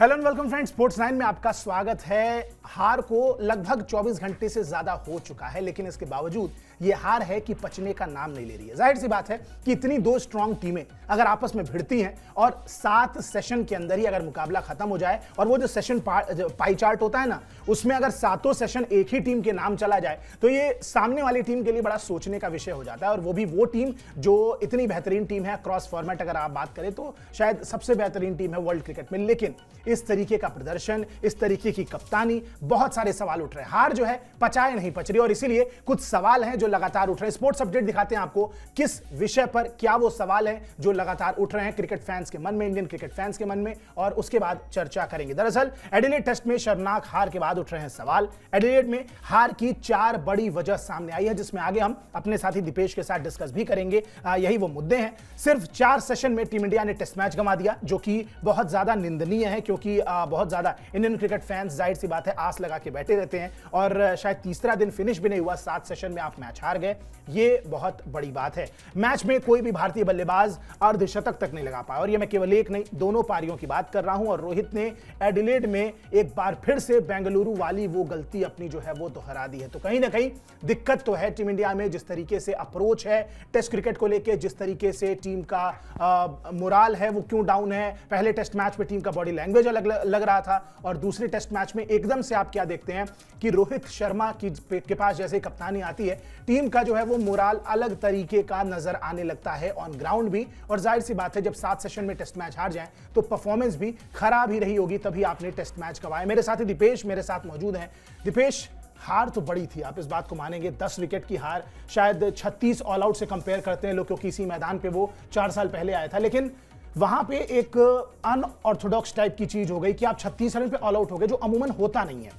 Hello and welcome friends, sports 9 में आपका स्वागत है। हार को लगभग 24 घंटे से ज्यादा हो चुका है, लेकिन इसके बावजूद ये हार है कि पचने का नाम नहीं ले रही है। जाहिर सी बात है कि इतनी दो स्ट्रांग टीमें अगर आपस में भिड़ती हैं और 7 सेशन के अंदर ही अगर मुकाबला खत्म हो जाए और वो जो सेशन पाई चार्ट होता है ना, उसमें अगर 7 सेशन एक ही टीम के नाम चला जाए तो ये सामने वाली टीम के लिए बड़ा सोचने का विषय हो जाता है। और वो भी वो टीम जो इतनी बेहतरीन टीम है क्रॉस फॉर्मेट, अगर आप बात करें तो शायद सबसे बेहतरीन टीम है वर्ल्ड क्रिकेट में, लेकिन इस तरीके का प्रदर्शन, इस तरीके की कप्तानी, बहुत सारे सवाल उठ रहे हैं। हार जो है पचाए नहीं पच रही और इसीलिए कुछ सवाल हैं जो लगातार उठ रहे हैं। स्पोर्ट्स अपडेट दिखाते हैं आपको किस विषय पर क्या वो सवाल हैं जो लगातार उठ रहे हैं क्रिकेट फैंस के मन में, इंडियन क्रिकेट फैंस के मन में, और उसके बाद चर्चा करेंगे। दरअसल एडिलेड टेस्ट में शर्मनाक हार के बाद उठ रहे हैं सवाल। एडिलेड में हार की 4 बड़ी वजह सामने आई है, जिसमें आगे हम अपने साथी दीपेश के साथ डिस्कस भी करेंगे। यही वो मुद्दे हैं। सिर्फ 4 सेशन में टीम इंडिया ने टेस्ट मैच गंवा दिया, जो कि बहुत ज्यादा निंदनीय है, क्योंकि बहुत ज्यादा इंडियन क्रिकेट फैंस जाहिर सी बात है आस लगा के बैठे रहते हैं और शायद तीसरा दिन फिनिश भी नहीं हुआ, 7 सेशन में आप मैच हार गए, ये बहुत बड़ी बात है। मैच में कोई भी भारतीय बल्लेबाज अर्धशतक तक नहीं लगा पाया, और ये मैं केवल एक नहीं दोनों पारियों की बात कर रहा हूं। और रोहित ने एडिलेड में एक बार फिर से बेंगलुरु वाली वो गलती अपनी जो है वो दोहरा दी है। तो कहीं ना कहीं दिक्कत तो है टीम इंडिया में, जिस तरीके से अप्रोच है टेस्ट क्रिकेट को लेकर, जिस तरीके से टीम का मोराल है वो क्यों डाउन है। पहले टेस्ट मैच में टीम का बॉडी लैंग्वेज अलग लग रहा था और दूसरे टेस्ट मैच में एकदम से आप क्या देखते हैं कि रोहित शर्मा के पास जैसे कप्तानी आती है, टीम का जो है वो मोराल अलग तरीके का नजर आने लगता है ऑन ग्राउंड भी। और जाहिर सी बात है जब 7 सेशन में टेस्ट मैच हार जाए तो परफॉर्मेंस भी खराब ही रही होगी, तभी आपने टेस्ट मैच गंवाए। मेरे साथी दीपेश मेरे साथ मौजूद हैं। दीपेश, हार तो बड़ी थी, आप इस बात को मानेंगे। 10 विकेट की हार, शायद 36 ऑल आउट से कंपेयर करते हैं लोग, क्योंकि इसी मैदान पे वो 4 साल पहले आया था, लेकिन वहां पे एक अनऑर्थोडॉक्स टाइप की चीज हो गई कि आप 36 रन पे ऑल आउट हो गए, जो अमूमन होता नहीं है।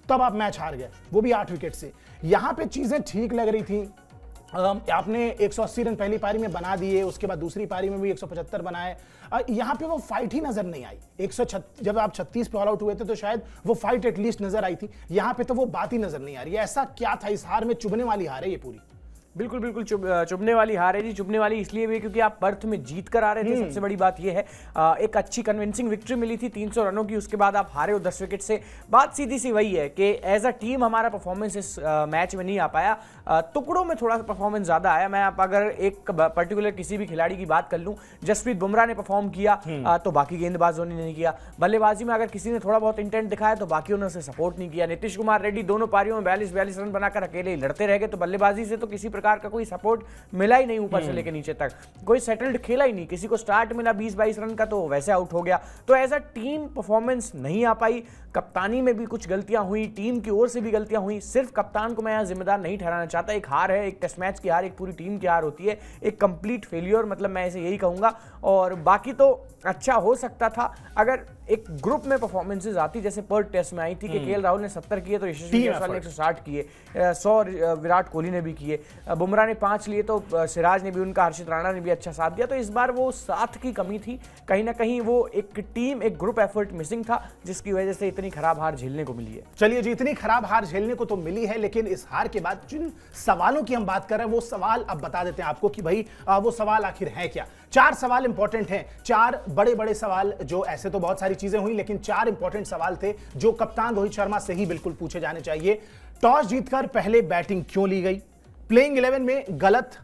तब आप मैच हार गए, वो भी 8 विकेट से। यहां पे चीजें ठीक लग रही थी, आपने 180 रन पहली पारी में बना दिए, उसके बाद दूसरी पारी में भी 175 बनाए। यहां पे वो फाइट ही नजर नहीं आई। 136 जब आप 36 पे ऑल आउट हुए थे तो शायद वो फाइट एटलीस्ट नजर आई थी, यहां पे तो वो बात ही नजर नहीं आ रही है। ऐसा क्या था इस हार में? चुभने वाली हार है ये पूरी। बिल्कुल बिल्कुल चुभने वाली हार है जी। चुभने वाली इसलिए भी क्योंकि आप पर्थ में जीत कर आ रहे थे। सबसे बड़ी बात यह है, एक अच्छी कन्विंसिंग विक्ट्री मिली थी 300 रनों की, उसके बाद आप हारे हो 10 विकेट से। बात सीधी सी वही है कि एज अ टीम हमारा परफॉर्मेंस इस मैच में नहीं आ पाया। टुकड़ों में थोड़ा सा परफॉर्मेंस ज्यादा आया। मैं आप अगर एक पर्टिकुलर किसी भी खिलाड़ी की बात कर लूं, जसप्रीत बुमराह ने परफॉर्म किया तो बाकी गेंदबाजों ने नहीं किया। बल्लेबाजी में अगर किसी ने थोड़ा बहुत इंटेंट दिखाया तो बाकियों ने उसे सपोर्ट नहीं किया। नीतीश कुमार रेड्डी दोनों पारियों में 42 रन बनाकर अकेले ही लड़ते रह गए, तो बल्लेबाजी से तो किसी प्रकार का कोई सपोर्ट मिला ही नहीं, ऊपर से लेकर नीचे तक कोई सेटल्ड खेला ही नहीं। किसी को स्टार्ट मिला 20-22 रन का तो वैसे आउट हो गया। तो एज अ टीम परफॉर्मेंस नहीं आ पाई। कप्तानी में भी कुछ गलतियां हुई, टीम की ओर से भी गलतियां हुई। सिर्फ कप्तान को मैं यहां जिम्मेदार नहीं ठहराना चाहता। एक हार है, एक टेस्ट मैच की हार एक पूरी टीम की हार होती है, एक कंप्लीट फेलियर, मतलब मैं इसे यही कहूंगा। और बाकी तो अच्छा हो सकता था अगर एक ग्रुप में परफॉर्मेंसेज आती, जैसे पर टेस्ट में आई थी कि केएल राहुल ने 70 किए तो यशस्वी जायसवाल ने 160 किए, 100 विराट कोहली ने भी किए, बुमराह ने 5 लिए तो सिराज ने भी उनका, हर्षित राणा ने भी अच्छा साथ दिया। तो इस बार वो साथ की कमी थी, कहीं ना कहीं वो एक टीम, एक ग्रुप एफर्ट मिसिंग था, जिसकी वजह से इतनी खराब हार झेलने को मिली है। चलिए जी, इतनी खराब हार झेलने को तो मिली है, लेकिन इस हार के बाद जिन सवालों की हम बात कर रहे हैं वो सवाल अब बता देते हैं आपको कि भाई वो सवाल आखिर है क्या। 4 सवाल इंपॉर्टेंट हैं, 4 बड़े बड़े सवाल, जो ऐसे तो बहुत सारी चीजें हुई लेकिन 4 इंपॉर्टेंट सवाल थे जो कप्तान रोहित शर्मा से ही बिल्कुल पूछे जाने चाहिए। टॉस जीतकर पहले बैटिंग क्यों ली गई? प्लेइंग 11 में गलत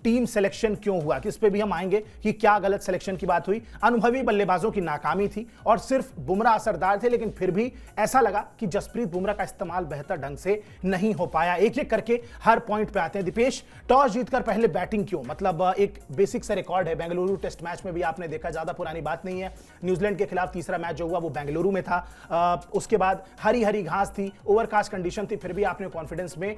टीम सिलेक्शन क्यों हुआ, किस पे भी हम आएंगे कि क्या गलत सिलेक्शन की बात हुई। अनुभवी बल्लेबाजों की नाकामी थी और सिर्फ बुमराह असरदार थे, लेकिन फिर भी ऐसा लगा कि जसप्रीत बुमराह का इस्तेमाल बेहतर ढंग से नहीं हो पाया। एक एक करके हर पॉइंट पे आते हैं। दीपेश, टॉस जीतकर पहले बैटिंग क्यों? मतलब एक बेसिक सा रिकॉर्ड है, बेंगलुरु टेस्ट मैच में भी आपने देखा, ज्यादा पुरानी बात नहीं है, न्यूजीलैंड के खिलाफ तीसरा मैच जो हुआ वो बेंगलुरु में था। उसके बाद हरी हरी घास थी, ओवरकास्ट कंडीशन थी, फिर भी आपने कॉन्फिडेंस में,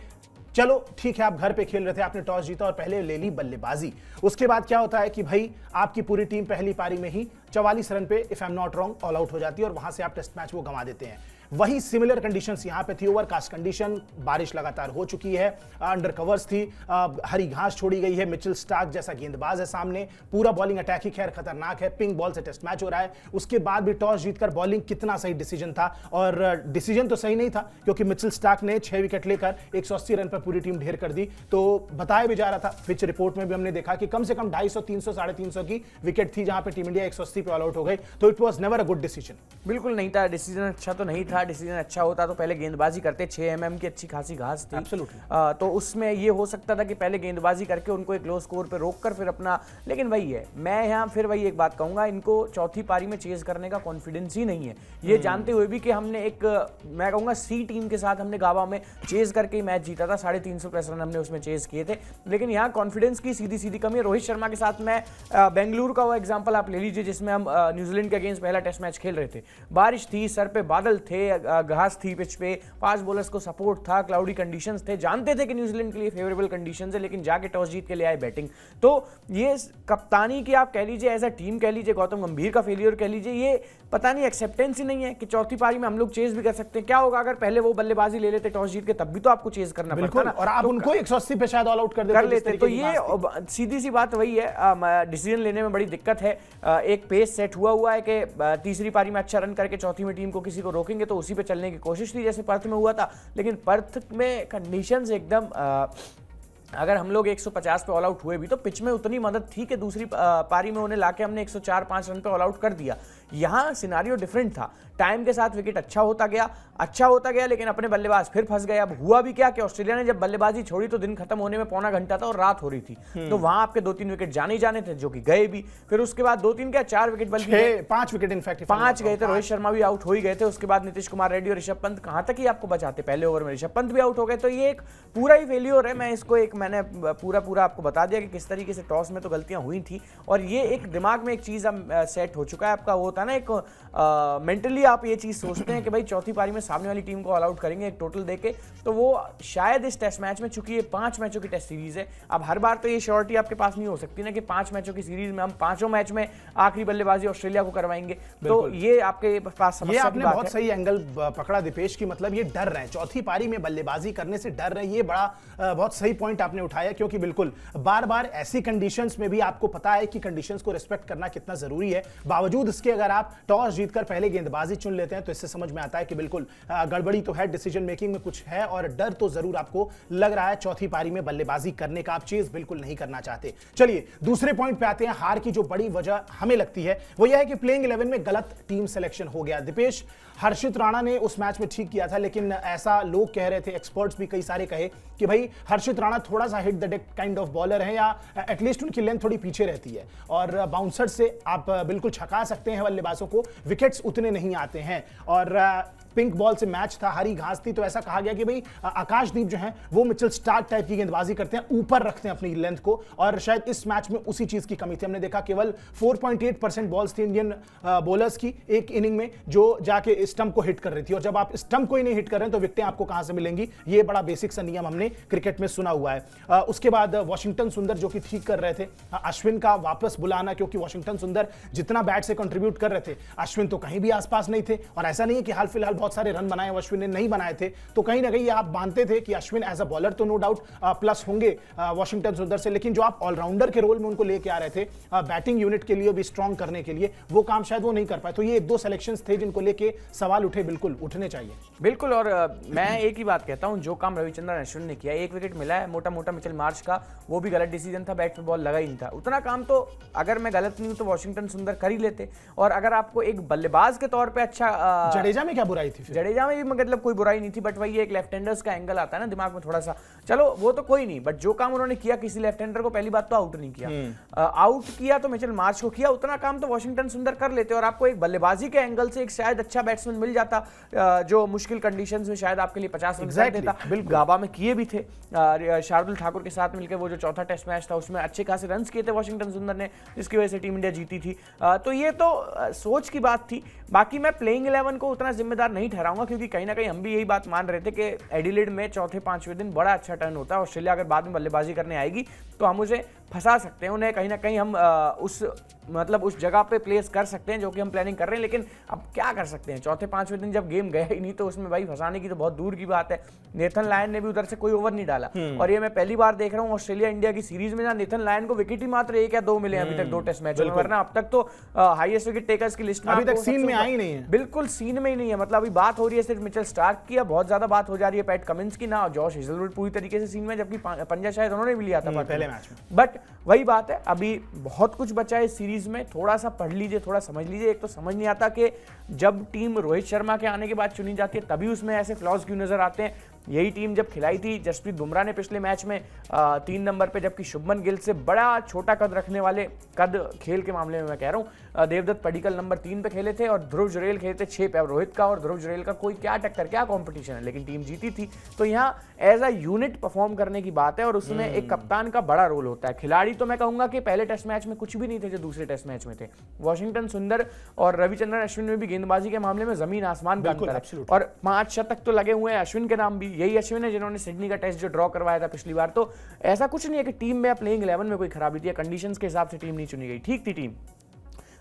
चलो ठीक है आप घर पे खेल रहे थे, आपने टॉस जीता और पहले ले ली बल्लेबाजी। उसके बाद क्या होता है कि भाई आपकी पूरी टीम पहली पारी में ही 44 रन पे, if I am not wrong, all out हो जाती है और वहां से आप टेस्ट मैच वो गंवा देते हैं। वही सिमिलर कंडीशंस यहां पे थी, ओवरकास्ट कंडीशन, बारिश लगातार हो चुकी है, अंडर कवर्स थी, हरी घास छोड़ी गई है, मिचेल स्टार्क जैसा गेंदबाज है सामने, पूरा बॉलिंग अटैक ही खैर खतरनाक है, पिंक बॉल से टेस्ट मैच हो रहा है, उसके बाद भी टॉस जीतकर बॉलिंग कितना सही डिसीजन था, और डिसीजन तो सही नहीं था क्योंकि मिचेल स्टार्क ने 6 विकेट लेकर 180 रन पर पूरी टीम ढेर कर दी। तो बताया भी जा रहा था, पिच रिपोर्ट में भी हमने देखा कि कम से कम 250, 300, 350 की विकेट थी जहां पे टीम इंडिया 180 पे ऑल आउट हो गई। तो it was never a good decision. बिल्कुल नहीं था, डिसीजन अच्छा तो नहीं था। डिसीजन अच्छा होता तो पहले गेंदबाजी करते, 6 mm की अच्छी खासी घास थी। Absolutely. तो उसमें ये हो सकता था कि पहले गेंदबाजी करके उनको एक लो स्कोर पे रोक कर फिर अपना, लेकिन वही है, मैं यहाँ फिर वही एक बात कहूंगा, इनको चौथी पारी में चेज करने का कॉन्फिडेंस ही नहीं है, ये जानते हुए भी कि हमने एक, मैं कहूंगा सी टीम के साथ हमने गावा में चेज करके ही मैच जीता था, 350 रन हमने उसमें चेज किए थे, लेकिन यहाँ कॉन्फिडेंस की सीधी सीधी कमी है। रोहित शर्मा के साथ मैं बेंगलुरु का वो एग्जांपल आप ले लीजिए जिसमें हम न्यूजीलैंड के अगेंस्ट पहला टेस्ट मैच खेल रहे थे, बारिश थी, सर पे बादल थे, घास थी पिच पे, 5 बॉलर्स को सपोर्ट था, क्लाउडी कंडीशंस थे, जानते थे कि न्यूजीलैंड के लिए फेवरेबल कंडीशंस है, लेकिन जाके टॉस जीत के ले आए बैटिंग। तो ये कप्तानी की आप कह लीजिए, एज अ टीम कह लीजिए, गौतम गंभीर का फेलियर कह लीजिए, ये पता नहीं एक्सेप्टेंस ही नहीं है कि चौथी पारी में हम लोग चेज भी कर सकते हैं। क्या होगा अगर पहले वो बल्लेबाजी ले लेते टॉस जीत के, तब भी तो आपको चेज करना पड़ता ना, और आप तो उनको 180 पे शायद ऑल आउट कर लेते। तो ये सीधी सी बात वही है, डिसीजन लेने में बड़ी दिक्कत है। एक पेस सेट हुआ है कि तीसरी पारी में अच्छा रन करके चौथी में टीम को किसी को रोकेंगे, तो उसी पे चलने की कोशिश थी जैसे पर्थ में हुआ था, लेकिन पर्थ में कंडीशंस एकदम, अगर हम लोग 150 पे ऑल आउट हुए भी तो पिच में उतनी मदद थी कि दूसरी पारी में उन्हें लाके हमने 104-5 रन पे ऑल आउट कर दिया। यहाँ सिनारियो डिफरेंट था, टाइम के साथ विकेट अच्छा होता गया, लेकिन अपने बल्लेबाज फिर फंस गए। अब हुआ भी क्या कि ऑस्ट्रेलिया ने जब बल्लेबाजी छोड़ी तो दिन खत्म होने में पौना घंटा था और रात हो रही थी, तो वहां आपके 2-3 विकेट जाने ही जाने थे, जो कि गए भी। फिर उसके बाद 2-3 क्या 4 विकेट, बल्कि 5 विकेट इनफैक्ट 5 गए थे, रोहित शर्मा भी आउट हो ही गए थे। उसके बाद नीतीश कुमार रेड्डी और ऋषभ पंत कहां तक ही आपको बचाते, पहले ओवर में ऋषभ पंत भी आउट हो गए। तो ये एक पूरा ही फेलियर है। मैं इसको मैंने पूरा आपको बता दिया कि किस तरीके से टॉस में तो गलतियां हुई थी, और ये एक दिमाग में एक चीज सेट हो चुका है आपका, वो होता है ना एक मेंटली आप ये चीज सोचते हैं कि भाई चौथी पारी में सामने वाली टीम को ऑल आउट करेंगे एक टोटल देके, तो वो शायद इस टेस्ट मैच में, चूंकि ये 5 मैचों की टेस्ट सीरीज है, अब हर बार तो ये श्योरिटी आपके पास नहीं हो सकती ना कि 5 मैचों की सीरीज में हम 5 मैच में आखिरी बल्लेबाजी ऑस्ट्रेलिया को करवाएंगे, तो ये आपके पास समस्या की बात है। आपने बहुत सही एंगल पकड़ा दीपेश की, मतलब ये डर रहे हैं चौथी पारी में बल्लेबाजी करने से, डर रहे हैं, ये बड़ा बहुत सही पॉइंट आपने उठाया, क्योंकि बिल्कुल बार बार ऐसी कंडीशंस में भी आपको पता है कि कंडीशंस को रिस्पेक्ट करना कितना जरूरी है, बावजूद इसके अगर आप टॉस जीतकर पहले गेंदबाजी चुन लेते हैं तो इससे समझ में आता है कि बिल्कुल गड़बड़ी तो है, डिसीजन मेकिंग में कुछ है, और डर तो जरूर आपको लग रहा है चौथी पारी में बल्लेबाजी करने का, आप चेज बिल्कुल नहीं करना चाहते। चलिए दूसरे पॉइंट पे आते हैं। हार की जो बड़ी वजह हमें लगती है वो यह है कि प्लेइंग 11 में गलत टीम सिलेक्शन हो गया। दीपेश, हर्षित राणा ने उस मैच में ठीक किया था, लेकिन ऐसा लोग कह रहे थे, एक्सपर्ट्स भी कई सारे कहे कि भाई हर्षित राणा थोड़ा सा hit the deck kind of bowler है, या एटलीस्ट उनकी लेंथ थोड़ी पीछे रहती है, और बाउंसर से आप बिल्कुल छका सकते हैं बल्लेबाजों को, विकेट्स उतने नहीं आते हैं, और पिंक बॉल से मैच था, हरी घास थी, तो ऐसा कहा गया कि भाई आकाशदीप जो हैं वो मिचेल स्टार्क टाइप की गेंदबाजी करते हैं, ऊपर रखते हैं अपनी लेंथ को, और शायद इस मैच में उसी चीज की कमी थी। हमने देखा केवल 4.8% बॉल्स थी इंडियन बॉलर्स की एक इनिंग में जो जाके स्टंप को हिट कर रही थी, और जब आप स्टंप को ही नहीं हिट कर रहे हैं तो विकेटें आपको कहां से मिलेंगी, ये बड़ा बेसिक सा नियम हमने क्रिकेट में सुना हुआ है। उसके बाद वॉशिंगटन सुंदर जो कि ठीक कर रहे थे, अश्विन का वापस बुलाना, क्योंकि वॉशिंगटन सुंदर जितना बैट से कंट्रीब्यूट कर रहे थे, अश्विन तो कहीं भी आसपास नहीं थे, और ऐसा नहीं है कि हाल फिलहाल बहुत सारे रन बनाए अश्विन ने नहीं बनाए थे, तो कहीं ना कहीं आप मानते थे कि अश्विन एज अ बॉलर तो नो डाउट प्लस होंगे वॉशिंगटन सुंदर से, लेकिन जो आप ऑलराउंडर के रोल में उनको लेके आ रहे थे बैटिंग यूनिट के लिए भी स्ट्रॉन्ग करने के लिए, वो काम शायद वो नहीं कर पाए। तो ये 1-2 सिलेक्शंस थे जिनको लेके सवाल उठे, बिल्कुल उठने चाहिए। बिल्कुल, और मैं एक ही बात कहता हूं, जो काम रविचंद्रन अश्विन ने किया, 1 विकेट मिला है मोटा मोटा मिचेल मार्श का, वो भी गलत डिसीजन था, बैट पे बॉल लगा ही नहीं था, उतना काम तो अगर मैं गलत नहीं हूं तो वॉशिंगटन सुंदर कर ही लेते। और अगर आपको एक बल्लेबाज के तौर पे अच्छा, जडेजा में क्या बुराई थी? जडेजा में भी मतलब कोई बुराई नहीं थी, बट वही एक लेफ्ट हैंडर्स का एंगल आता है ना दिमाग में थोड़ा सा, चलो वो तो कोई नहीं, बट जो काम उन्होंने किया, किसी लेफ्ट हैंडर को पहली बात तो आउट नहीं किया, आउट किया तो मिचेल मार्श को किया, उतना काम तो वॉशिंगटन सुंदर कर लेते, और आपको एक बल्लेबाजी के एंगल से एक शायद अच्छा बैट्समैन मिल जाता जो मुश्किल कंडीशंस में शायद आपके लिए 50 रन कर देता। गाबा में किए भी थे, शार्दुल ठाकुर के साथ मिलकर वो जो चौथा टेस्ट मैच था उसमें अच्छे खासे रन किए थे वॉशिंगटन सुंदर ने, जिसकी वजह से टीम इंडिया जीती थी। तो ये तो सोच की बात थी, बाकी मैं प्लेइंग 11 को उतना जिम्मेदार नहीं नहीं ठहराऊंगा, क्योंकि कहीं ना कहीं हम भी यही बात मान रहे थे कि एडिलेड में चौथे पांचवें दिन बड़ा अच्छा टर्न होता है। ऑस्ट्रेलिया अगर बाद में बल्लेबाजी करने आएगी तो हम उसे फंसा सकते हैं, उन्हें कहीं ना कहीं हम उस जगह पे प्लेस कर सकते हैं जो कि हम प्लानिंग कर रहे हैं। लेकिन अब क्या कर सकते हैं, चौथे पांचवें दिन जब गेम गया ही नहीं तो उसमें भाई फंसाने की तो बहुत दूर की बात है। नेथन लायन ने भी उधर से कोई ओवर नहीं डाला, और ये मैं पहली बार देख रहा हूँ ऑस्ट्रेलिया इंडिया की सीरीज में ना नेथन लायन को विकेट ही मात्र 1 या 2 मिले अभी तक 2 टेस्ट मैच में, वरना अब तक तो हाईएस्ट विकेट टेकर्स की लिस्ट में अभी तक सीन में आई नहीं है, बिल्कुल सीन में ही नहीं है। मतलब अभी बात हो रही है सिर्फ मिचेल स्टार्क की, बहुत ज्यादा बात हो जा रही है पैट कमिंस की, ना जॉश हेजलवुड पूरी तरीके से सीन में, जबकि पंजा शायद उन्होंने भी लिया था पहले मैच में। बट वही बात है, अभी बहुत कुछ बचा है इस सीरीज में, थोड़ा सा पढ़ लीजिए, थोड़ा समझ लीजिए। एक तो समझ नहीं आता कि जब टीम रोहित शर्मा के आने के बाद चुनी जाती है तभी उसमें ऐसे फ्लॉज क्यों नजर आते हैं। यही टीम जब खिलाई थी जसप्रीत बुमराह ने पिछले मैच में 3 नंबर पे, जबकि शुभमन गिल से बड़ा छोटा कद रखने वाले, कद खेल के मामले में मैं कह रहा हूं, देवदत्त पडिक्कल नंबर 3 पे खेले थे और ध्रुव जुरेल खेले थे 6 पे। अब रोहित का और ध्रुव जुरेल का कोई क्या टक्कर, क्या कॉम्पिटिशन है, लेकिन टीम जीती थी। तो यहाँ एज अ यूनिट परफॉर्म करने की बात है, और उसमें एक कप्तान का बड़ा रोल होता है। खिलाड़ी तो मैं कहूंगा कि पहले टेस्ट मैच में कुछ भी नहीं थे जो दूसरे टेस्ट मैच में थे। वॉशिंगटन सुंदर और रविचंद्रन अश्विन में भी गेंदबाजी के मामले में जमीन आसमान का अंतर है, और 5 शतक तो लगे हुए हैं अश्विन के नाम भी। यही अश्विन है जिन्होंने सिडनी का टेस्ट जो ड्रॉ करवाया था पिछली बार। तो ऐसा कुछ नहीं है कि टीम में प्लेइंग 11 में कोई खराबी थी, कंडीशंस के हिसाब से टीम नहीं चुनी गई, ठीक थी टीम।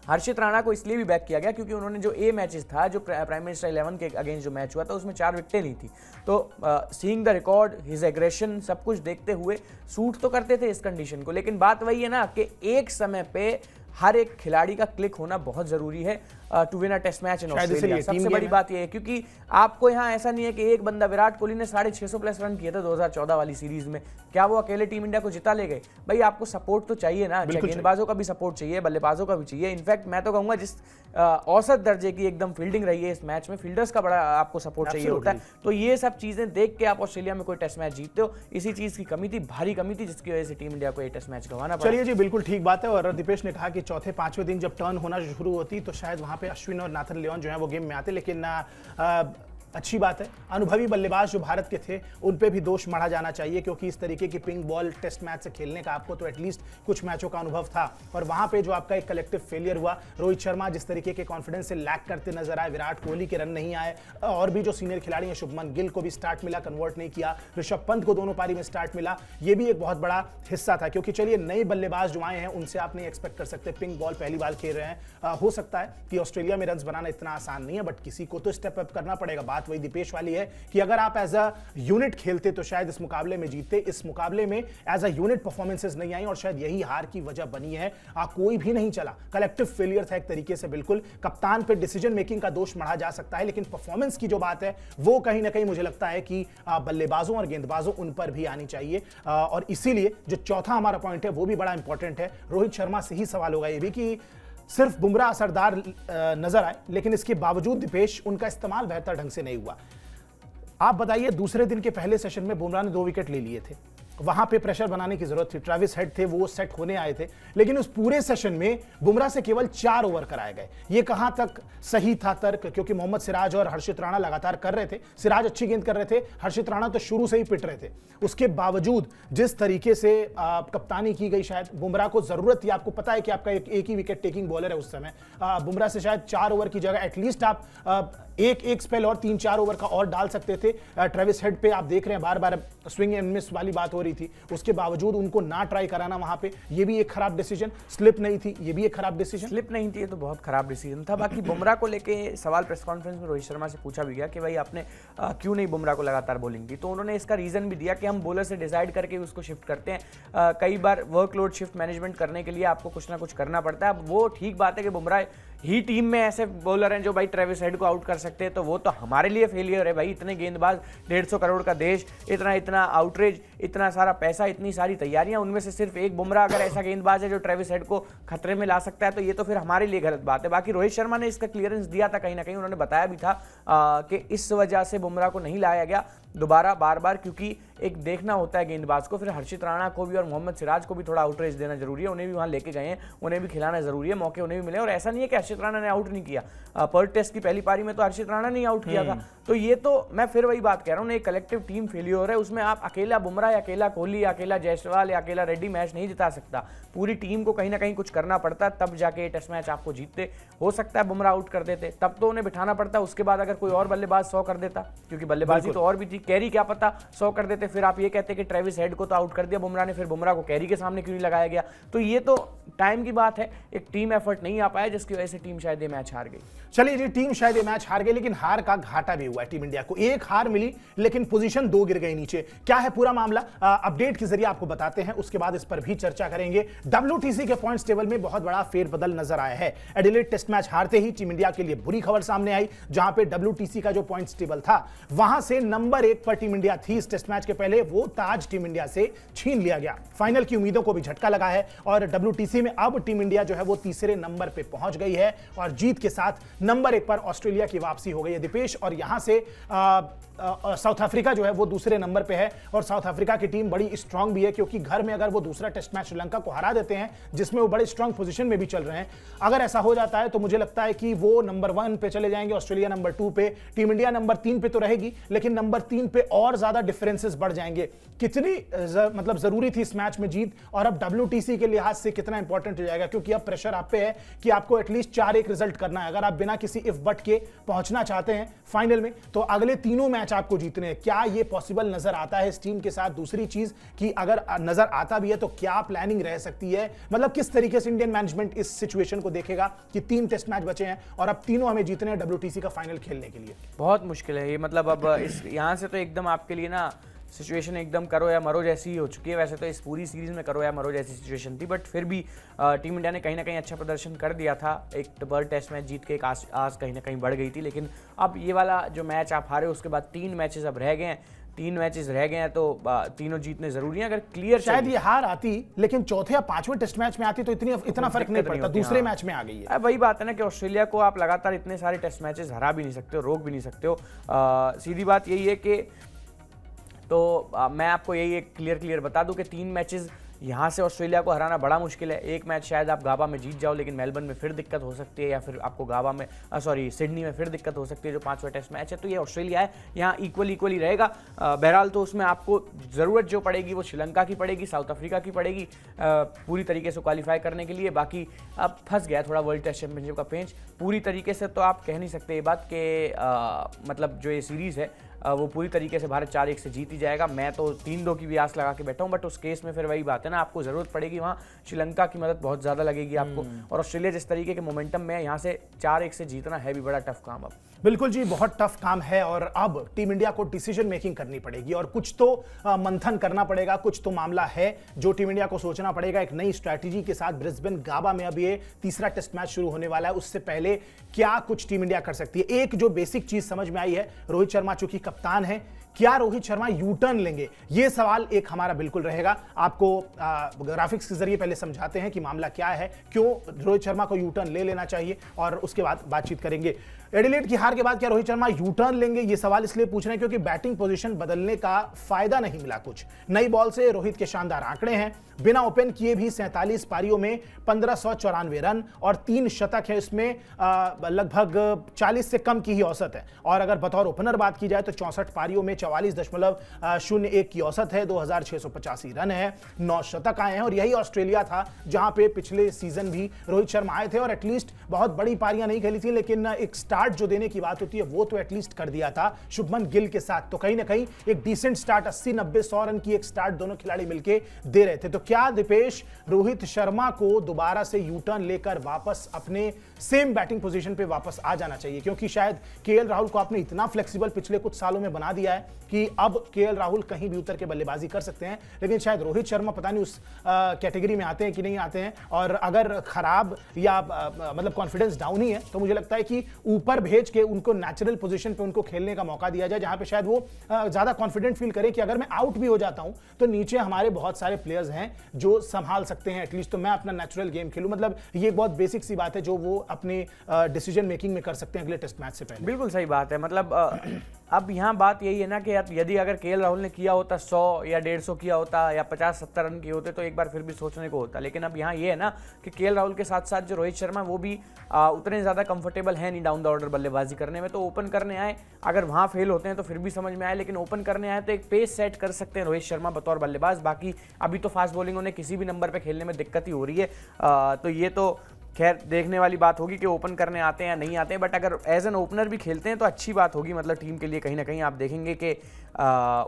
हर्षित राणा को इसलिए भी बैक किया गया क्योंकि उन्होंने जो मैचेस था, जो प्राइम मिनिस्टर 11 के अगेंस्ट जो मैच हुआ था उसमें 4 विकेटें ली थी। तो seeing the record, his aggression, सब कुछ देखते हुए सूट तो करते थे इस कंडीशन को। लेकिन बात वही है ना कि एक समय पे हर एक खिलाड़ी का क्लिक होना बहुत जरूरी है to win a test match in Australia. सबसे बड़ी बात यह है क्योंकि आपको यहाँ ऐसा नहीं है कि एक बंदा, विराट कोहली ने 650 प्लस रन किए थे 2014 वाली सीरीज में, क्या वो अकेले टीम इंडिया को जिता ले गए? भाई आपको सपोर्ट तो चाहिए ना, गेंदबाजों का भी सपोर्ट चाहिए, बल्लेबाजों का भी चाहिए। इनफैक्ट मैं तो कहूंगा जिस औसत दर्जे की एकदम फील्डिंग रही है इस मैच में, फील्डर्स का बड़ा आपको सपोर्ट चाहिए होता है। तो ये सब चीजें देख के आप ऑस्ट्रेलिया में कोई टेस्ट मैच जीतते हो, इसी चीज की कमी थी, भारी कमी थी, जिसकी वजह से टीम इंडिया को ये टेस्ट मैच गंवाना पड़ा। चलिए जी, बिल्कुल ठीक बात है। और दीपेश ने कहा कि चौथे पांचवें दिन जब टर्न होना शुरू होती तो शायद वहां पे अश्विन और नाथन लियोन जो है वो गेम में आते, लेकिन अच्छी बात है, अनुभवी बल्लेबाज जो भारत के थे उन पे भी दोष मढ़ा जाना चाहिए, क्योंकि इस तरीके की पिंक बॉल टेस्ट मैच से खेलने का आपको तो एटलीस्ट कुछ मैचों का अनुभव था। और वहां पे जो आपका एक कलेक्टिव फेलियर हुआ, रोहित शर्मा जिस तरीके के कॉन्फिडेंस से लैक करते नजर आए, विराट कोहली के रन नहीं आए, और भी जो सीनियर खिलाड़ी हैं, शुभमन गिल को भी स्टार्ट मिला, कन्वर्ट नहीं किया, ऋषभ पंत को दोनों पारी में स्टार्ट मिला, ये भी एक बहुत बड़ा हिस्सा था। क्योंकि चलिए नए बल्लेबाज जो आए हैं उनसे आप नहीं एक्सपेक्ट कर सकते, पिंक बॉल पहली बार खेल रहे हैं। हो सकता है कि ऑस्ट्रेलिया में रन बनाना इतना आसान नहीं है, बट किसी को तो स्टेप अप करना पड़ेगा। बात वही दीपेश वाली है कि अगर आप एज अ यूनिट खेलते तो शायद इस मुकाबले में जीतते। इस मुकाबले में एज अ यूनिट परफॉर्मेंसेस नहीं आई और शायद यही हार की वजह बनी है। कोई भी नहीं चला, कलेक्टिव फेलियर था एक तरीके से। बिल्कुल कप्तान पे डिसीजन मेकिंग का दोष मढ़ा जा सकता है, लेकिन परफॉर्मेंस की जो बात है वो कहीं ना कहीं मुझे लगता है कि बल्लेबाजों और गेंदबाजों उन पर भी आनी चाहिए। और इसीलिए जो चौथा हमारा पॉइंट है वो भी बड़ा इंपॉर्टेंट है। रोहित शर्मा से ही सवाल होगा ये भी कि सिर्फ बुमराह असरदार नजर आए, लेकिन इसके बावजूद दीपेश उनका इस्तेमाल बेहतर ढंग से नहीं हुआ। आप बताइए, दूसरे दिन के पहले सेशन में बुमराह ने 2 विकेट ले लिए थे, वहां पे प्रेशर बनाने की जरूरत थी, ट्रेविस हेड थे वो सेट होने आए थे, लेकिन उस पूरे सेशन में बुमराह से केवल 4 ओवर कराए गए। ये कहां तक सही था तर्क? क्योंकि मोहम्मद सिराज और हर्षित राणा लगातार कर रहे थे, सिराज अच्छी गेंद कर रहे थे, हर्षित राणा तो शुरू से ही पिट रहे थे। उसके बावजूद जिस तरीके से कप्तानी की गई, शायद बुमराह को जरूरत थी, आपको पता है कि आपका एक ही विकेट टेकिंग बॉलर है उस समय, बुमराह से शायद 4 ओवर की जगह एटलीस्ट आप एक स्पेल और 3-4 ओवर का और डाल सकते थे। ट्रेविस हेड पे आप देख रहे हैं बार बार स्विंग एंड मिस वाली बात हो रही थी, उसके बावजूद उनको ना ट्राई कराना वहां पे, ये भी एक खराब डिसीजन। स्लिप नहीं थी, ये भी एक खराब डिसीजन। स्लिप नहीं थी, ये तो बहुत खराब डिसीजन था। बाकी बुमराह को लेके सवाल प्रेस कॉन्फ्रेंस में रोहित शर्मा से पूछा भी गया कि भाई आपने क्यों नहीं बुमराह को लगातार बॉलिंग दी, तो उन्होंने इसका रीजन भी दिया कि हम बॉलर से डिसाइड करके उसको शिफ्ट करते हैं। कई बार वर्कलोड शिफ्ट मैनेजमेंट करने के लिए आपको कुछ ना कुछ करना पड़ता है। अब वो ठीक बात है कि बुमराह ही टीम में ऐसे बॉलर हैं जो भाई ट्रेविस हेड को आउट कर सकते हैं, तो वो तो हमारे लिए फेलियर है भाई। इतने गेंदबाज, 150 करोड़ का देश, इतना आउटरेज, इतना सारा पैसा, इतनी सारी तैयारियां, उनमें से सिर्फ एक बुमराह अगर ऐसा गेंदबाज है जो ट्रेविस हेड को खतरे में ला सकता है, तो ये तो फिर हमारे लिए गलत बात है। बाकी रोहित शर्मा ने इसका क्लियरेंस दिया था, कहीं ना कहीं उन्होंने बताया भी था कि इस वजह से बुमराह को नहीं लाया गया दोबारा बार बार, क्योंकि एक देखना होता है गेंदबाज को। फिर हर्षित राणा को भी और मोहम्मद सिराज को भी थोड़ा आउट रेस देना जरूरी है, उन्हें भी वहां लेके गए हैं, उन्हें भी खिलाना जरूरी है, मौके उन्हें भी मिले। और ऐसा नहीं है कि हर्षित राणा ने आउट नहीं किया, पर्थ टेस्ट की पहली पारी में तो हर्षित राणा ने आउट किया था। तो ये तो मैं फिर वही बात कह रहा हूँ, एक कलेक्टिव टीम फेलियर है, उसमें आप अकेला बुमराह या अकेला कोहली या अकेला जायसवाल या अकेला रेड्डी मैच नहीं जिता सकता। पूरी टीम को कहीं ना कहीं कुछ करना पड़ता, तब जाके टेस्ट मैच आपको जीतते। हो सकता है बुमराह आउट कर देते, तब तो उन्हें बिठाना पड़ता, उसके बाद अगर कोई और बल्लेबाज 100 कर देता, क्योंकि बल्लेबाजी तो और भी थी, कैरी क्या पता 100 कर देते, फिर आप ये कहते कि ट्रेविस हेड को तो आउट कर दिया बुमराह ने, फिर बुमराह को कैरी के सामने क्यों नहीं लगाया गया। तो ये तो टाइम की बात है, एक टीम एफर्ट नहीं आ पाया, जिसकी वजह से टीम शायद ये मैच हार गई। चलिए जी, टीम शायद ये मैच हार गई, लेकिन हार का घाटा भी हुआ है टीम इंडिया को। एक हार मिली लेकिन पोजीशन 2 गिर गई नीचे। क्या है पूरा मामला, अपडेट के जरिए आपको बताते हैं, उसके बाद इस पर भी चर्चा करेंगे। WTC के पॉइंट्स टेबल में बहुत बड़ा फेरबदल नजर आया है। एडिलेड टेस्ट मैच हारते ही टीम इंडिया के लिए बुरी खबर सामने आई, जहां पे WTC का जो पॉइंट्स टेबल था वहां से नंबर 1 पर टीम इंडिया थी इस टेस्ट मैच के पहले, वो ताज टीम इंडिया से छीन लिया गया। फाइनल की उम्मीदों को भी झटका लगा है और WTC में अब टीम इंडिया जो है वो तीसरे नंबर पे पहुंच गई है और जीत के साथ नंबर 1 पर ऑस्ट्रेलिया की वापसी हो गई है दीपेश। और यहां से साउथ अफ्रीका जो है वो दूसरे नंबर पे है और साउथ अफ्रीका की टीम बड़ी स्ट्रांग भी है, क्योंकि घर में अगर वो दूसरा टेस्ट मैच श्रीलंका को हरा देते हैं, जिसमें वो बड़े स्ट्रांग पोजीशन में भी चल रहे हैं, अगर ऐसा हो जाता है तो मुझे लगता है कि वो नंबर 1 पे चले जाएंगे, ऑस्ट्रेलिया नंबर 2 पे, टीम इंडिया नंबर 3 पे तो रहेगी, लेकिन नंबर 3 पे और ज्यादा डिफरेंसेस बढ़ जाएंगे। कितनी मतलब जरूरी थी इस मैच में जीत, और अब WTC के लिहाज से कितना इंपॉर्टेंट हो जाएगा, क्योंकि अब प्रेशर आप पे है कि आपको एटलीस्ट 4-1 रिजल्ट करना है। अगर आप बिना किसी इफ बट के पहुंचना चाहते हैं फाइनल में, तो अगले तीनों मैच आपको जीतने हैं। क्या ये पॉसिबल नजर आता है इस टीम के साथ? दूसरी चीज कि अगर नजर आता भी है तो क्या प्लानिंग रह सकती है, मतलब किस तरीके से इंडियन मैनेजमेंट इस सिचुएशन को देखेगा कि 3 टेस्ट मैच बचे हैं और अब तीनों हमें जीतने हैं WTC का फाइनल खेलने के लिए। बहुत मुश्किल है ये, मतलब अब इस यहाँ से तो एकदम आपके लिए ना सिचुएशन एकदम करो या मरो जैसी ही हो चुकी है। वैसे तो इस पूरी सीरीज में करो या मरो जैसी सिचुएशन थी, बट फिर भी टीम इंडिया ने कहीं ना कहीं अच्छा प्रदर्शन कर दिया था। एक वर्ल्ड टेस्ट मैच जीत के एक आस कहीं ना कहीं बढ़ गई थी, लेकिन अब ये वाला जो मैच आप हारे उसके बाद 3 मैचेस अब रह गए हैं, 3 मैचेस रह गए हैं, तो तीनों जीतने जरूरी हैं। अगर क्लियर शायद ये हार आती, लेकिन चौथे या 5वें टेस्ट मैच में आती तो इतना फर्क नहीं पड़ता, दूसरे मैच में आ गई है। वही बात है ना कि ऑस्ट्रेलिया को आप लगातार इतने सारे टेस्ट मैचेस हरा भी नहीं सकते हो, रोक भी नहीं सकते हो। सीधी बात यही है कि मैं आपको यही एक क्लियर बता दूं कि 3 मैचेस यहाँ से ऑस्ट्रेलिया को हराना बड़ा मुश्किल है। एक मैच शायद आप गाबा में जीत जाओ, लेकिन मेलबर्न में फिर दिक्कत हो सकती है, या फिर आपको सिडनी में फिर दिक्कत हो सकती है, जो 5वां टेस्ट मैच है। तो ये ऑस्ट्रेलिया है, यहाँ इक्वली रहेगा। बहरहाल तो उसमें आपको ज़रूरत जो पड़ेगी वो श्रीलंका की पड़ेगी, साउथ अफ्रीका की पड़ेगी पूरी तरीके से क्वालिफाई करने के लिए। बाकी अब फंस गया थोड़ा वर्ल्ड टेस्ट चैंपियनशिप का पेंच पूरी तरीके से, तो आप कह नहीं सकते ये बात कि मतलब जो ये सीरीज़ है वो पूरी तरीके से भारत 4-1 से जीत ही जाएगा। मैं तो 3-2 की भी आस लगा के बैठा हूँ, बट उस केस में फिर वही बात है ना, आपको जरूरत पड़ेगी वहाँ श्रीलंका की मदद बहुत ज़्यादा लगेगी आपको, और ऑस्ट्रेलिया जिस तरीके के मोमेंटम में यहाँ से 4-1 से जीतना है भी बड़ा टफ काम। अब बिल्कुल जी, बहुत टफ काम है और अब टीम इंडिया को डिसीजन मेकिंग करनी पड़ेगी और कुछ तो मंथन करना पड़ेगा, कुछ तो मामला है जो टीम इंडिया को सोचना पड़ेगा। एक नई स्ट्रैटेजी के साथ ब्रिस्बेन गाबा में अब ये तीसरा टेस्ट मैच शुरू होने वाला है, उससे पहले क्या कुछ टीम इंडिया कर सकती है। एक जो बेसिक चीज समझ में आई है, रोहित शर्मा चूंकि कप्तान है, क्या रोहित शर्मा यू टर्न लेंगे, ये सवाल एक हमारा बिल्कुल रहेगा। आपको ग्राफिक्स के जरिए पहले समझाते हैं कि मामला क्या है, क्यों रोहित शर्मा को यू टर्न ले लेना चाहिए, और उसके बाद बातचीत करेंगे। एडिलेड की हार के बाद क्या रोहित शर्मा यू टर्न लेंगे, ये सवाल इसलिए पूछ रहे हैं क्योंकि बैटिंग पोजीशन बदलने का फायदा नहीं मिला कुछ। नई बॉल से रोहित के शानदार आंकड़े हैं, बिना ओपन किए भी 47 पारियों में 1594 रन और 3 शतक है, इसमें लगभग 40 से कम की ही औसत है। और अगर बतौर ओपनर बात की जाए तो 64 पारियों में 44.01 की औसत है, 2685 रन है, 9 शतक आए हैं। और यही ऑस्ट्रेलिया था जहां पे पिछले सीजन भी रोहित शर्मा आए थे और एटलीस्ट बहुत बड़ी पारियां नहीं खेली थी, लेकिन एक स्टार्ट जो देने की बात होती है वो तो एटलीस्ट कर दिया था शुभमन गिल के साथ। तो कहीं ना कहीं एक डिसेंट स्टार्ट, 80, 90, 100 रन की एक स्टार्ट दोनों खिलाड़ी मिलके दे रहे थे। तो क्या दीपेश रोहित शर्मा को दोबारा से यू टर्न लेकर वापस अपने सेम बैटिंग पोजीशन पे वापस आ जाना चाहिए, क्योंकि शायद केएल राहुल को आपने इतना फ्लेक्सिबल पिछले कुछ सालों में बना दिया है कि अब केएल राहुल कहीं भी उतर के बल्लेबाजी कर सकते हैं, लेकिन शायद रोहित शर्मा पता नहीं उस कैटेगरी में आते हैं कि नहीं आते हैं। और अगर खराब या मतलब कॉन्फिडेंस डाउन ही है तो मुझे लगता है कि ऊपर भेज के उनको नेचुरल पोजीशन पे उनको खेलने का मौका दिया जाए, जहां पे शायद वो ज्यादा कॉन्फिडेंट फील करे कि अगर मैं आउट भी हो जाता हूं तो नीचे हमारे बहुत सारे प्लेयर्स हैं जो संभाल सकते हैं एटलीस्ट, तो मैं अपना नेचुरल गेम खेलूं। मतलब ये बहुत बेसिक सी बात है जो वो अपने डिसीजन मेकिंग में कर सकते हैं अगले टेस्ट मैच से पहले। बिल्कुल सही बात है। मतलब अब यहाँ बात यही है ना कि यदि अगर केएल राहुल ने किया होता 100 या 150 किया होता या 50-70 रन किए होते तो एक बार फिर भी सोचने को होता, लेकिन अब यहाँ ये है ना कि केएल राहुल के साथ साथ जो रोहित शर्मा वो भी उतने ज़्यादा कंफर्टेबल है नहीं डाउन द ऑर्डर बल्लेबाजी करने में, तो ओपन करने आए, अगर वहाँ फेल होते हैं तो फिर भी समझ में आए, लेकिन ओपन करने आए तो एक पेस सेट कर सकते हैं रोहित शर्मा बतौर बल्लेबाज। बाकी अभी तो फास्ट बॉलिंग उन्हें किसी भी नंबर पर खेलने में दिक्कत ही हो रही है, तो ये तो खैर देखने वाली बात होगी कि ओपन करने आते हैं या नहीं आते हैं, बट अगर एज एन ओपनर भी खेलते हैं तो अच्छी बात होगी, मतलब टीम के लिए कहीं ना कहीं आप देखेंगे कि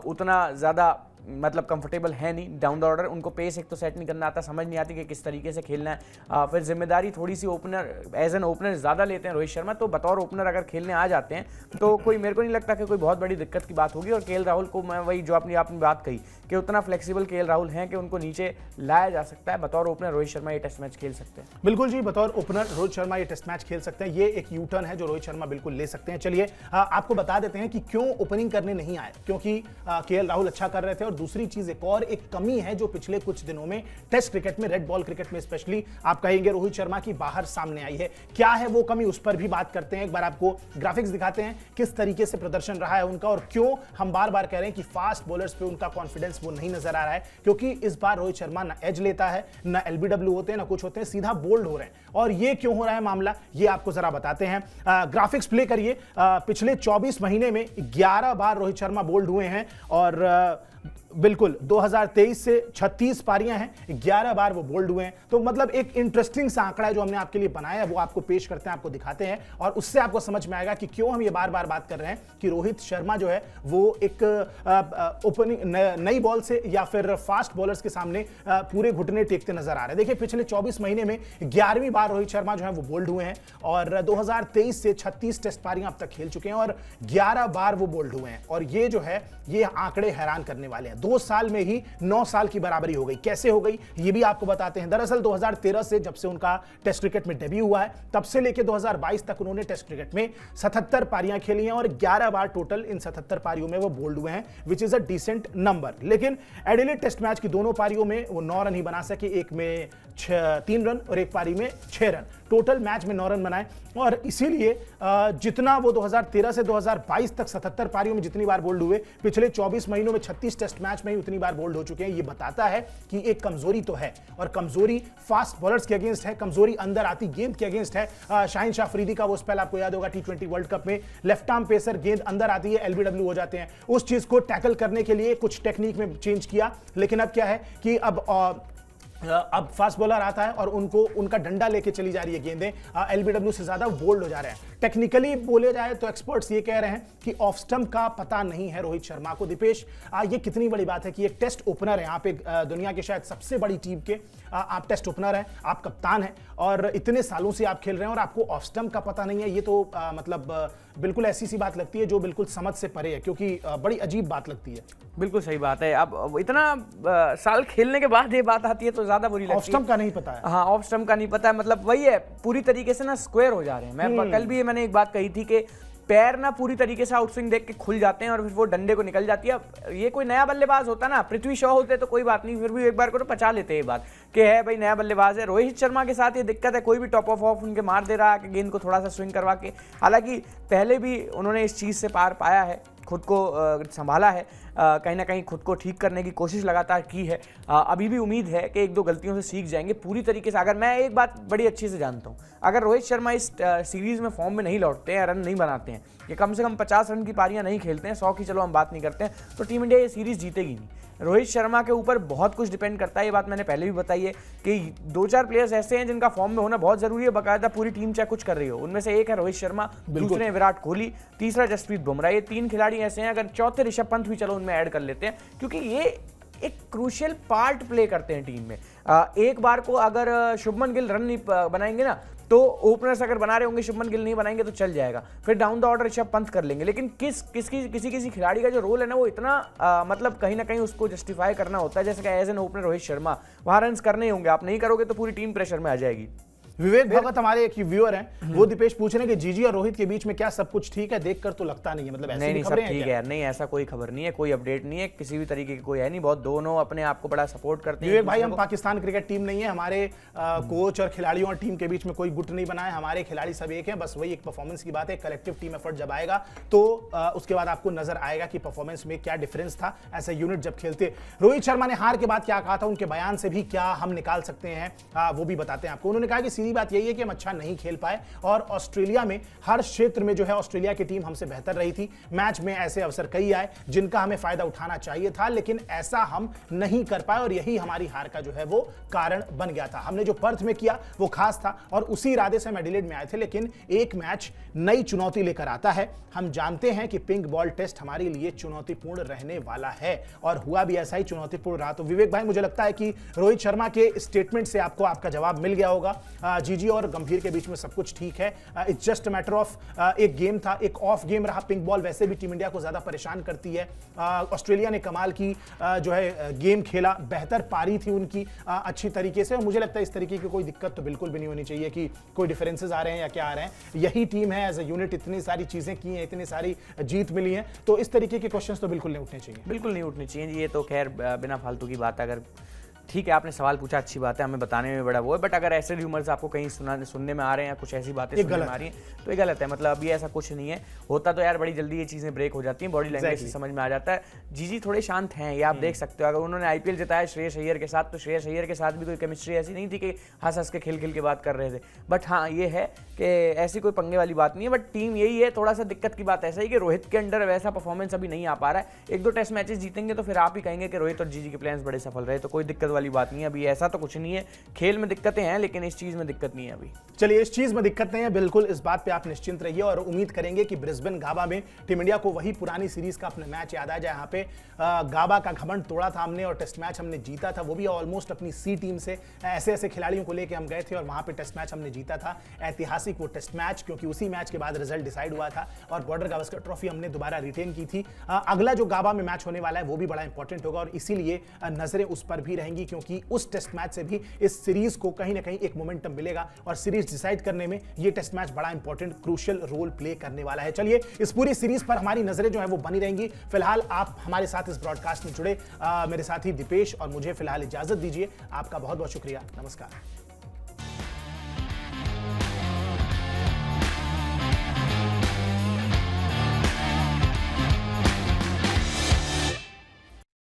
उतना ज़्यादा मतलब कंफर्टेबल है नहीं डाउन द ऑर्डर, उनको पेस एक तो सेट नहीं करना आता, समझ नहीं आती कि किस तरीके से खेलना है, फिर जिम्मेदारी थोड़ी सी ओपनर एज एन ओपनर ज़्यादा लेते हैं रोहित शर्मा, तो बतौर ओपनर अगर खेलने आ जाते हैं तो कोई मेरे को नहीं लगता कि कोई बहुत बड़ी दिक्कत की बात होगी। और केएल राहुल को मैं वही जो आपने बात कही कि उतना फ्लेक्सिबल केएल राहुल हैं कि उनको नीचे लाया जा सकता है, बतौर ओपनर रोहित शर्मा ये टेस्ट मैच खेल सकते हैं। बिल्कुल जी, बतौर ओपनर रोहित शर्मा ये टेस्ट मैच खेल सकते हैं, ये एक यू टर्न है जो रोहित शर्मा बिल्कुल ले सकते हैं। चलिए आपको बता देते हैं कि क्यों ओपनिंग करने नहीं आए, क्योंकि केएल राहुल अच्छा कर रहे थे, और दूसरी चीज और एक कमी है जो पिछले कुछ दिनों में टेस्ट क्रिकेट में, रेड बॉल क्रिकेट में स्पेशली आप कहेंगे रोहित शर्मा की बाहर सामने आई है। क्या है वो कमी, उस पर भी बात करते हैं। एक बार आपको ग्राफिक्स दिखाते हैं किस तरीके से प्रदर्शन रहा है उनका, और क्यों हम बार बार कह रहे हैं कि फास्ट बॉलर्स पे उनका कॉन्फिडेंस वो नहीं नजर आ रहा है, क्योंकि इस बार रोहित शर्मा ना एज लेता है, ना एलबीडब्ल्यू होते हैं, ना कुछ होते हैं, सीधा बोल्ड हो रहे हैं। और ये क्यों हो रहा है मामला, ये आपको जरा बताते हैं। ग्राफिक्स प्ले करिए। पिछले 24 महीने में 11 बार रोहित शर्मा बोल्ड हुए हैं, और बिल्कुल 2023 से 36 पारियां हैं, 11 बार वो बोल्ड हुए हैं। तो मतलब एक इंटरेस्टिंग सा आंकड़ा है जो हमने आपके लिए बनाया है, वो आपको पेश करते हैं, आपको दिखाते हैं, और उससे आपको समझ में आएगा कि क्यों हम ये बार बार बात कर रहे हैं कि रोहित शर्मा जो है वो एक ओपनिंग नई बॉल से या फिर फास्ट बॉलर्स के सामने पूरे घुटने टेकते नजर आ रहे हैं। देखिए पिछले 24 महीने में 11वीं बार रोहित शर्मा जो है वो बोल्ड हुए हैं, और 2023 से 36 टेस्ट पारियां अब तक खेल चुके हैं और 11 बार वो बोल्ड हुए हैं। और ये जो है ये आंकड़े हैरान करने वाले हैं। 2 साल में ही 9 साल की बराबरी हो गई। कैसे हो गई ये भी आपको बताते हैं। दरअसल 2013 से जब से उनका टेस्ट क्रिकेट में डेब्यू हुआ है, तब से लेकर 2022 तक उन्होंने टेस्ट क्रिकेट में 77 पारियां खेली हैं, और 11 बार टोटल इन 77 पारियों में वो बोल्ड हुए हैं, which is a decent number. लेकिन एडिलेड टेस्ट मैच की दोनों पारियों में वो 9 रन ही बना सके, एक में 3 रन और एक पारी में 6 रन, टोटल मैच में 9 रन बनाए। और इसीलिए जितना वो 2013 से 2022 तक 77 पारियों में जितनी बार बोल्ड हुए, पिछले 24 महीनों में 36 टेस्ट मैच में ही उतनी बार बोल्ड हो चुके हैं। ये बताता है कि एक कमजोरी तो है, और कमजोरी फास्ट बॉलर्स के अगेंस्ट है, कमजोरी अंदर आती गेंद के अगेंस्ट है। शाहिन शाह अफरीदी का वो स्पेल आपको याद होगा T20 वर्ल्ड कप में, लेफ्ट आर्म पेसर, गेंद अंदर आती है, एलबीडब्ल्यू हो जाते हैं। उस चीज को टैकल करने के लिए कुछ टेक्निक में चेंज किया, लेकिन अब क्या है कि अब फास्ट बॉलर आता है और उनका डंडा लेके चली जा रही है गेंदें, एलबीडब्ल्यू से ज्यादा बोल्ड हो जा रहे हैं। टेक्निकली बोले जाए तो एक्सपर्ट्स ये कह रहे हैं कि ऑफ स्टंप का पता नहीं है रोहित शर्मा को। दीपेश, ये कितनी बड़ी बात है कि एक टेस्ट ओपनर है, आप एक दुनिया के शायद सबसे बड़ी टीम के आप टेस्ट ओपनर हैं, आप कप्तान हैं, और इतने सालों से आप खेल रहे हैं और आपको ऑफ स्टंप का पता नहीं है। ये तो मतलब बिल्कुल ऐसी सी बात लगती है जो बिल्कुल समझ से परे है, क्योंकि बड़ी अजीब बात लगती है। बिल्कुल सही बात है। अब इतना साल खेलने के बाद ये बात आती है तो ज्यादा बुरी लगती है। ऑफ स्टंप का नहीं पता है। हाँ, ऑफ स्टंप का नहीं पता है, मतलब वही है, पूरी तरीके से ना स्क्वायर हो जा रहे हैं। मैं कल भी मैंने एक बात कही थी कि पैर ना पूरी तरीके से आउटस्विंग देख के खुल जाते हैं और फिर वो डंडे को निकल जाती है। अब ये कोई नया बल्लेबाज होता ना, पृथ्वी शॉ होते तो कोई बात नहीं, फिर भी एक बार को तो पचा लेते ये बात कि है भाई नया बल्लेबाज है। रोहित शर्मा के साथ ये दिक्कत है, कोई भी टॉप ऑफ उनके मार दे रहा है कि गेंद को थोड़ा सा स्विंग करवा के। हालांकि पहले भी उन्होंने इस चीज़ से पार पाया है, खुद को संभाला है, कहीं ना कहीं खुद को ठीक करने की कोशिश लगातार की है। अभी भी उम्मीद है कि 1-2 गलतियों से सीख जाएंगे पूरी तरीके से। अगर मैं एक बात बड़ी अच्छी से जानता हूँ, अगर रोहित शर्मा इस सीरीज में फॉर्म में नहीं लौटते हैं, रन नहीं बनाते हैं, कि कम से कम 50 रन की पारियां नहीं खेलते हैं, 100 की चलो हम बात नहीं करते हैं, तो टीम इंडिया ये सीरीज जीतेगी नहीं। रोहित शर्मा के ऊपर बहुत कुछ डिपेंड करता है, ये बात मैंने पहले भी बताई है कि 2-4 प्लेयर्स ऐसे हैं जिनका फॉर्म में होना बहुत जरूरी है, बाकायदा पूरी टीम चाहे कुछ कर रही हो। उनमें से एक है रोहित शर्मा, दूसरे हैं विराट कोहली, तीसरा जसप्रीत बुमराह। ये 3 खिलाड़ी ऐसे हैं, अगर चौथे ऋषभ पंत भी चलो उनमें ऐड कर लेते हैं, क्योंकि ये एक क्रूशियल पार्ट प्ले करते हैं टीम में। एक बार को अगर शुभमन गिल रन नहीं बनाएंगे ना, तो ओपनर्स अगर बना रहे होंगे, शुभमन गिल नहीं बनाएंगे तो चल जाएगा, फिर down the order Rishabh Pant कर लेंगे। लेकिन किसी खिलाड़ी का जो रोल है ना, वो इतना मतलब कहीं ना कहीं उसको जस्टिफाई करना होता है, जैसे कि as an opener Rohit Sharma, वहाँ रन करने ही होंगे, आप नहीं करोगे तो पूरी टीम प्रेशर में आ जाएगी। विवेक भगत हमारे एक व्यूअर हैं, वो दीपेश पूछ रहे हैं कि जीजी और रोहित के बीच में क्या सब कुछ ठीक है? देखकर तो लगता नहीं है, मतलब ऐसी नहीं, सब खबरें हैं ठीक क्या? है, नहीं ऐसा कोई खबर नहीं है, कोई अपडेट नहीं है, किसी भी तरीके की कोई है नहीं, बहुत दोनों अपने आप को बड़ा सपोर्ट करते हैं। विवेक भाई, हम पाकिस्तान क्रिकेट टीम नहीं है, हमारे कोच और खिलाड़ियों और टीम के बीच में कोई गुट नहीं बना है, हमारे खिलाड़ी सब एक हैं, बस वही एक परफॉर्मेंस की बात है। कलेक्टिव टीम एफर्ट जब आएगा तो उसके बाद आपको नजर आएगा कि परफॉर्मेंस में क्या डिफरेंस था ऐसे यूनिट जब खेलते। रोहित शर्मा ने हार के बाद क्या कहा था, उनके बयान से भी क्या हम निकाल सकते हैं वो भी बताते हैं आपको। उन्होंने कहा कि सीधी बात यही है कि हम अच्छा नहीं खेल पाए और ऑस्ट्रेलिया में हर क्षेत्र में जो है ऑस्ट्रेलिया की टीम हमसे बेहतर रही थी। मैच में ऐसे अवसर कई आए जिनका हमें फायदा उठाना चाहिए था, लेकिन ऐसा हम नहीं कर पाए और यही हमारी हार का जो है वो कारण बन गया था। हमने जो पर्थ में किया वो खास था और उसी इरादे से हम एडिलेड में आए थे, लेकिन एक मैच नई चुनौती लेकर आता है। हम जानते हैं कि पिंक बॉल टेस्ट हमारे लिए चुनौतीपूर्ण रहने वाला है और हुआ भी ऐसा ही चुनौतीपूर्ण रहा। तो विवेक भाई, मुझे लगता है कि रोहित शर्मा के स्टेटमेंट से आपको आपका जवाब मिल गया होगा। जीजी और गंभीर के बीच में सब कुछ ठीक है। It's just a matter of एक गेम था, एक ऑफ गेम रहा। पिंक बॉल वैसे भी टीम इंडिया को ज्यादा परेशान करती है। ऑस्ट्रेलिया ने कमाल की जो है गेम खेला, बेहतर पारी थी उनकी अच्छी तरीके से। और मुझे लगता है इस तरीके की कोई दिक्कत तो बिल्कुल भी नहीं होनी चाहिए कि कोई डिफरेंसेस आ रहे हैं या क्या आ रहे हैं। यही टीम है, एज ए यूनिट इतनी सारी चीजें की हैं, इतनी सारी जीत मिली हैं, तो इस तरीके के क्वेश्चंस तो बिल्कुल नहीं उठने चाहिए। बिल्कुल नहीं उठनी चाहिए, ये तो खैर बिना फालतू की बात है। अगर ठीक है, आपने सवाल पूछा, अच्छी बात है, हमें बताने में बड़ा वो है, बट अगर ऐसे र्यूमर्स आपको कहीं सुनने में आ रहे हैं या कुछ ऐसी बातें सुनने में आ रही हैं तो ये गलत है। मतलब अभी ऐसा कुछ नहीं है, होता तो यार बड़ी जल्दी ये चीज़ें ब्रेक हो जाती हैं, बॉडी लैंग्वेज से समझ में आ जाता है। जीजी थोड़े शांत हैं, ये आप देख सकते हो। अगर उन्होंने आईपीएल जिताया श्रेयस अय्यर के साथ, तो श्रेयस अय्यर के साथ भी कोई केमिस्ट्री ऐसी नहीं थी कि हंस हंस के खेल के बात कर रहे थे। बट हाँ, ये है कि ऐसी कोई पंगे वाली बात नहीं है। बट टीम यही है, थोड़ा सा दिक्कत की बात ऐसा ही कि रोहित के अंडर वैसा परफॉर्मेंस अभी नहीं आ पा रहा है। एक दो टेस्ट मैचेस जीतेंगे तो फिर आप ही कहेंगे कि रोहित और जीजी के प्लान्स बड़े सफल रहे, तो कोई दिक्कत वाली बात नहीं है। अभी ऐसा तो कुछ नहीं है, खेल में दिक्कतें हैं लेकिन इस चीज में दिक्कत नहीं है अभी। चलिए, इस चीज में दिक्कत नहीं है, बिल्कुल इस बात पे आप निश्चिंत रहिए और उम्मीद करेंगे कि ब्रिस्बेन गाबा में टीम इंडिया को वही पुरानी सीरीज का अपना मैच याद आ जाए, जहां पे गाबा का घमंड तोड़ा था हमने और टेस्ट मैच हमने जीता था, वो भी ऑलमोस्ट अपनी सी टीम से। ऐसे ऐसे खिलाड़ियों को लेकर हम गए थे और वहां पे टेस्ट मैच हमने जीता था। ऐतिहासिक वो टेस्ट मैच, क्योंकि उसी मैच के बाद रिजल्ट डिसाइड हुआ था और बॉर्डर गावस्कर ट्रॉफी हमने दोबारा रिटेन की थी। अगला जो गाबा में मैच होने वाला है वो भी बड़ा इंपॉर्टेंट होगा और इसीलिए नजरें उस पर भी रहेंगी, क्योंकि उस टेस्ट मैच से भी इस सीरीज को कहीं ना कहीं एक मोमेंटम मिलेगा और सीरीज डिसाइड करने में ये टेस्ट मैच बड़ा इंपॉर्टेंट क्रूशियल रोल प्ले करने वाला है। चलिए, इस पूरी सीरीज पर हमारी नजरें जो है वो बनी रहेंगी। फिलहाल आप हमारे साथ इस ब्रॉडकास्ट में जुड़े मेरे साथी दीपेश और मुझे फिलहाल इजाजत दीजिए। आपका बहुत बहुत शुक्रिया, नमस्कार।